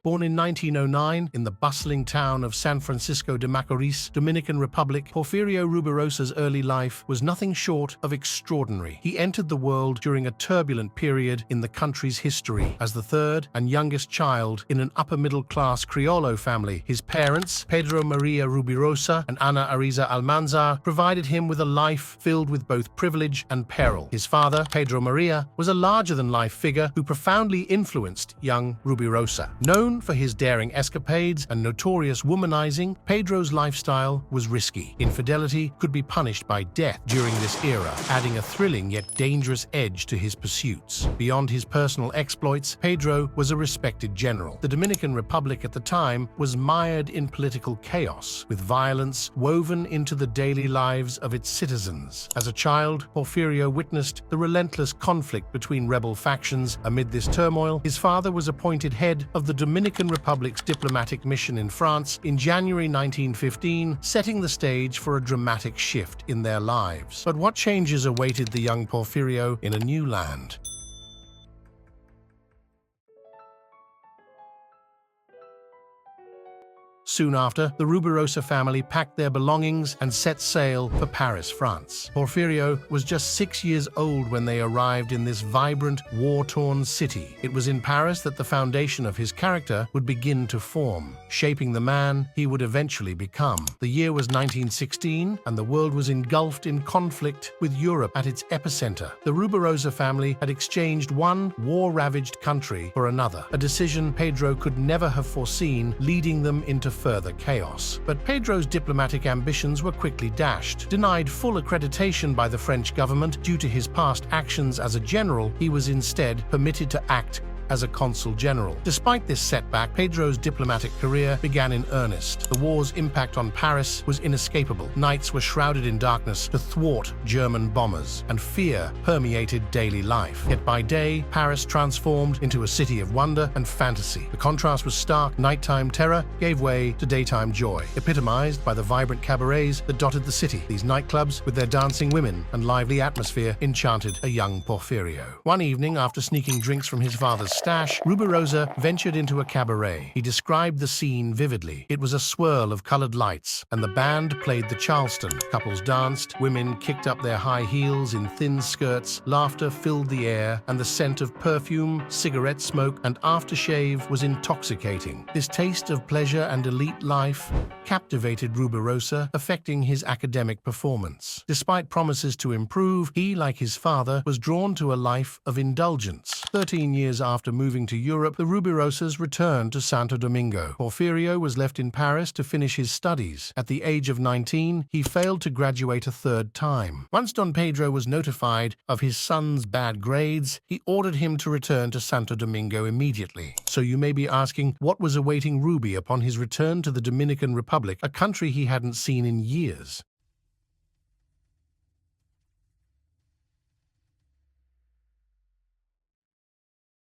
Born in 1909 in the bustling town of San Francisco de Macorís, Dominican Republic, Porfirio Rubirosa's early life was nothing short of extraordinary. He entered the world during a turbulent period in the country's history. As the third and youngest child in an upper-middle-class Criollo family, his parents, Pedro Maria Rubirosa and Ana Ariza Almanzar, provided him with a life filled with both privilege and peril. His father, Pedro Maria, was a larger-than-life figure who profoundly influenced young Rubirosa. Known for his daring escapades and notorious womanizing, Pedro's lifestyle was risky. Infidelity could be punished by death during this era, adding a thrilling yet dangerous edge to his pursuits. Beyond his personal exploits, Pedro was a respected general. The Dominican Republic at the time was mired in political chaos, with violence woven into the daily lives of its citizens. As a child, Porfirio witnessed the relentless conflict between rebel factions. Amid this turmoil, his father was appointed head of the Dominican Republic's diplomatic mission in France in January 1915, setting the stage for a dramatic shift in their lives. But what changes awaited the young Porfirio in a new land? Soon after, the Rubirosa family packed their belongings and set sail for Paris, France. Porfirio was just 6 years old when they arrived in this vibrant, war-torn city. It was in Paris that the foundation of his character would begin to form, shaping the man he would eventually become. The year was 1916, and the world was engulfed in conflict with Europe at its epicenter. The Rubirosa family had exchanged one war-ravaged country for another, a decision Pedro could never have foreseen, leading them into further chaos. But Pedro's diplomatic ambitions were quickly dashed. Denied full accreditation by the French government due to his past actions as a general, he was instead permitted to act as a consul general. Despite this setback, Pedro's diplomatic career began in earnest. The war's impact on Paris was inescapable. Nights were shrouded in darkness to thwart German bombers, and fear permeated daily life. Yet by day, Paris transformed into a city of wonder and fantasy. The contrast was stark. Nighttime terror gave way to daytime joy, epitomized by the vibrant cabarets that dotted the city. These nightclubs, with their dancing women and lively atmosphere, enchanted a young Porfirio. One evening, after sneaking drinks from his father's stash, Rubirosa ventured into a cabaret. He described the scene vividly. It was a swirl of colored lights, and the band played the Charleston. Couples danced, women kicked up their high heels in thin skirts, laughter filled the air, and the scent of perfume, cigarette smoke, and aftershave was intoxicating. This taste of pleasure and elite life captivated Rubirosa, affecting his academic performance. Despite promises to improve, he, like his father, was drawn to a life of indulgence. 13 years after moving to Europe, the Rubirosas returned to Santo Domingo. Porfirio was left in Paris to finish his studies. At the age of 19, he failed to graduate a third time. Once Don Pedro was notified of his son's bad grades, he ordered him to return to Santo Domingo immediately. So you may be asking, what was awaiting Ruby upon his return to the Dominican Republic, a country he hadn't seen in years?